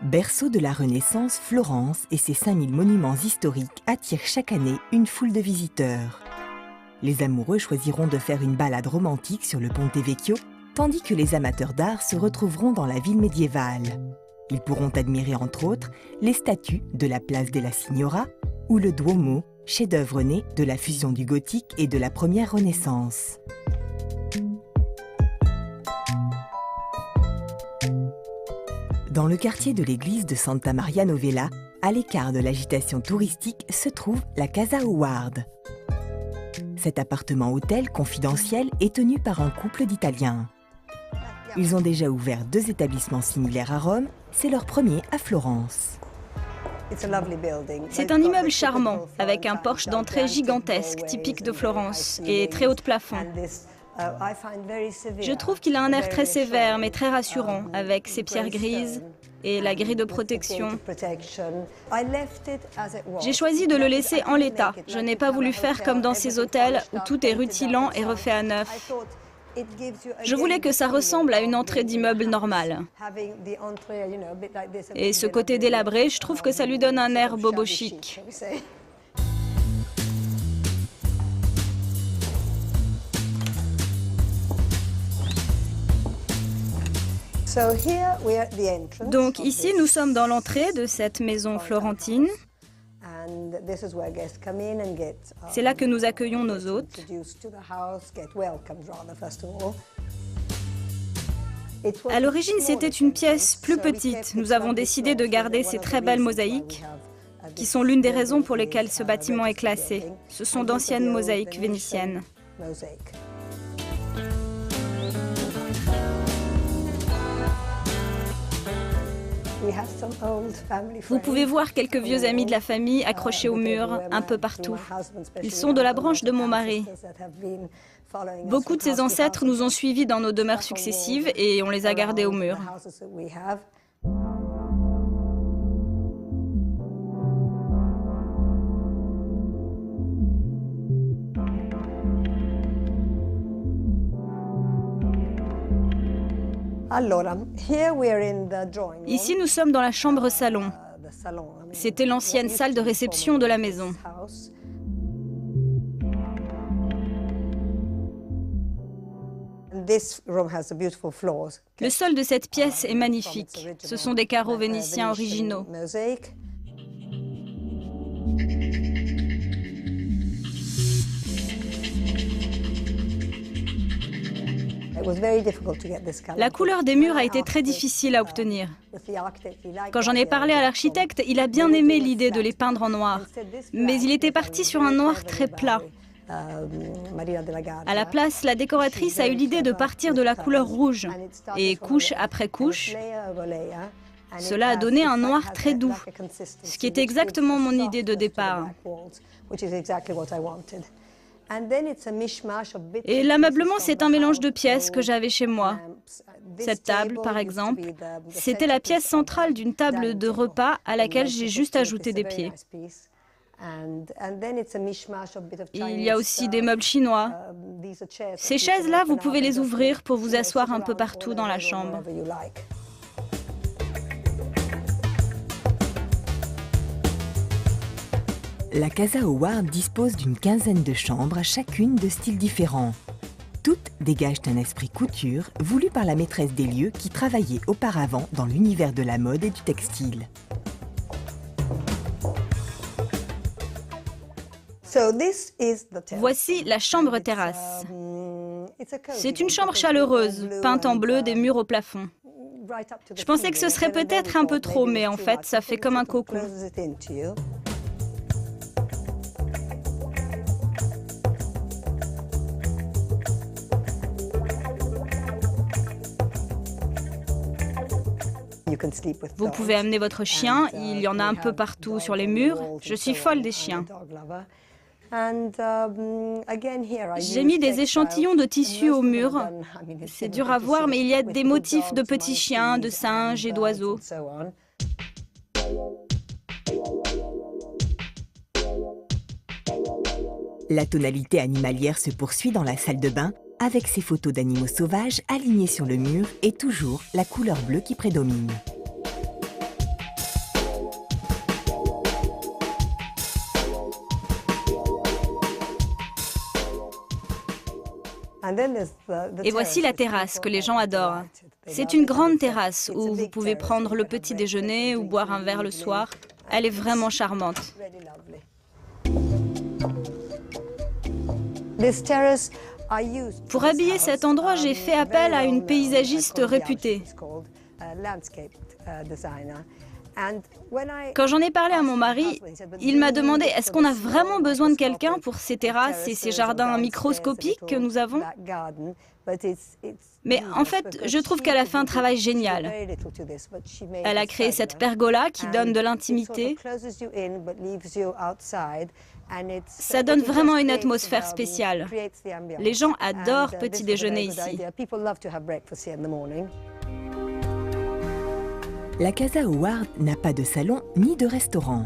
Berceau de la Renaissance, Florence et ses 5000 monuments historiques attirent chaque année une foule de visiteurs. Les amoureux choisiront de faire une balade romantique sur le Ponte Vecchio, tandis que les amateurs d'art se retrouveront dans la ville médiévale. Ils pourront admirer entre autres les statues de la place della Signora ou le Duomo, chef-d'œuvre né de la fusion du gothique et de la première Renaissance. Dans le quartier de l'église de Santa Maria Novella, à l'écart de l'agitation touristique, se trouve la Casa Howard. Cet appartement-hôtel confidentiel est tenu par un couple d'Italiens. Ils ont déjà ouvert 2 établissements similaires à Rome, c'est leur premier à Florence. C'est un immeuble charmant, avec un porche d'entrée gigantesque, typique de Florence, et très haut de plafond. Je trouve qu'il a un air très sévère, mais très rassurant, avec ses pierres grises et la grille de protection. J'ai choisi de le laisser en l'état. Je n'ai pas voulu faire comme dans ces hôtels où tout est rutilant et refait à neuf. Je voulais que ça ressemble à une entrée d'immeuble normale. Et ce côté délabré, je trouve que ça lui donne un air bobo chic. Donc ici, nous sommes dans l'entrée de cette maison florentine. C'est là que nous accueillons nos hôtes. À l'origine, c'était une pièce plus petite. Nous avons décidé de garder ces très belles mosaïques, qui sont l'une des raisons pour lesquelles ce bâtiment est classé. Ce sont d'anciennes mosaïques vénitiennes. Vous pouvez voir quelques vieux amis de la famille accrochés au mur, un peu partout. Ils sont de la branche de mon mari. Beaucoup de ses ancêtres nous ont suivis dans nos demeures successives et on les a gardés au mur. Ici, nous sommes dans la chambre-salon. C'était l'ancienne salle de réception de la maison. Le sol de cette pièce est magnifique. Ce sont des carreaux vénitiens originaux. La couleur des murs a été très difficile à obtenir. Quand j'en ai parlé à l'architecte, il a bien aimé l'idée de les peindre en noir. Mais il était parti sur un noir très plat. À la place, la décoratrice a eu l'idée de partir de la couleur rouge. Et couche après couche, cela a donné un noir très doux, ce qui est exactement mon idée de départ. Et l'ameublement, c'est un mélange de pièces que j'avais chez moi. Cette table, par exemple, c'était la pièce centrale d'une table de repas à laquelle j'ai juste ajouté des pieds. Il y a aussi des meubles chinois. Ces chaises-là, vous pouvez les ouvrir pour vous asseoir un peu partout dans la chambre. La Casa Howard dispose d'une quinzaine de chambres, chacune de styles différents. Toutes dégagent un esprit couture voulu par la maîtresse des lieux qui travaillait auparavant dans l'univers de la mode et du textile. Voici la chambre terrasse. C'est une chambre chaleureuse, peinte en bleu, des murs au plafond. Je pensais que ce serait peut-être un peu trop, mais en fait, ça fait comme un cocon. Vous pouvez amener votre chien, il y en a un peu partout sur les murs. Je suis folle des chiens. J'ai mis des échantillons de tissu au mur. C'est dur à voir, mais il y a des motifs de petits chiens, de singes et d'oiseaux. La tonalité animalière se poursuit dans la salle de bain avec ses photos d'animaux sauvages alignés sur le mur et toujours la couleur bleue qui prédomine. Et voici la terrasse que les gens adorent. C'est une grande terrasse où vous pouvez prendre le petit déjeuner ou boire un verre le soir. Elle est vraiment charmante. Pour habiller cet endroit, j'ai fait appel à une paysagiste réputée. Quand j'en ai parlé à mon mari, il m'a demandé est-ce qu'on a vraiment besoin de quelqu'un pour ces terrasses et ces jardins microscopiques que nous avons? Mais en fait, je trouve qu'elle a fait un travail génial. Elle a créé cette pergola qui donne de l'intimité. Ça donne vraiment une atmosphère spéciale. Les gens adorent petit déjeuner ici. La Casa Howard n'a pas de salon ni de restaurant.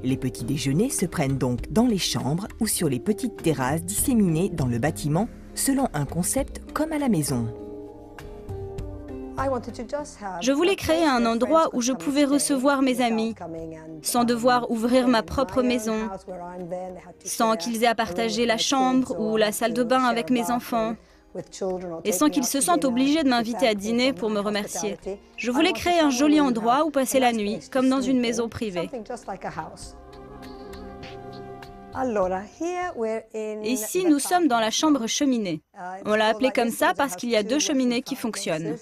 Les petits déjeuners se prennent donc dans les chambres ou sur les petites terrasses disséminées dans le bâtiment selon un concept comme à la maison. Je voulais créer un endroit où je pouvais recevoir mes amis, sans devoir ouvrir ma propre maison, sans qu'ils aient à partager la chambre ou la salle de bain avec mes enfants, et sans qu'ils se sentent obligés de m'inviter à dîner pour me remercier. Je voulais créer un joli endroit où passer la nuit, comme dans une maison privée. Ici, nous sommes dans la chambre cheminée. On l'a appelée comme ça parce qu'il y a 2 cheminées qui fonctionnent.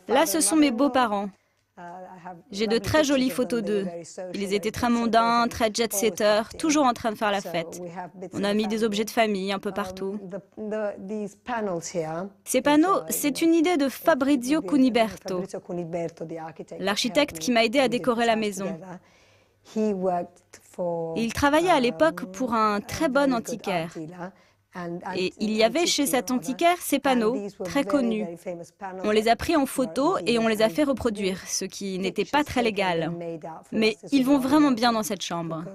Là, ce sont mes beaux-parents. J'ai de très jolies photos d'eux. Ils étaient très mondains, très jet-setters, toujours en train de faire la fête. On a mis des objets de famille un peu partout. Ces panneaux, c'est une idée de Fabrizio Cuniberto, l'architecte qui m'a aidé à décorer la maison. Il travaillait à l'époque pour un très bon antiquaire. Et il y avait chez cet antiquaire ces panneaux, très connus. On les a pris en photo et on les a fait reproduire, ce qui n'était pas très légal. Mais ils vont vraiment bien dans cette chambre.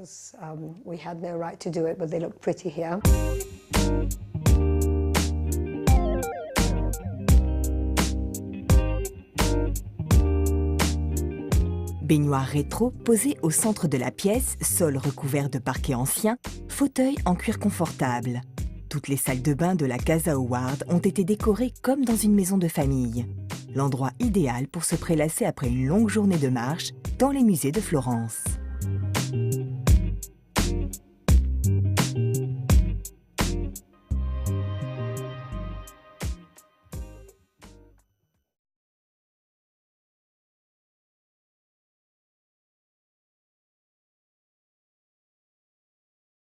Baignoire rétro posée au centre de la pièce, sol recouvert de parquet ancien, fauteuil en cuir confortable. Toutes les salles de bain de la Casa Howard ont été décorées comme dans une maison de famille. L'endroit idéal pour se prélasser après une longue journée de marche dans les musées de Florence.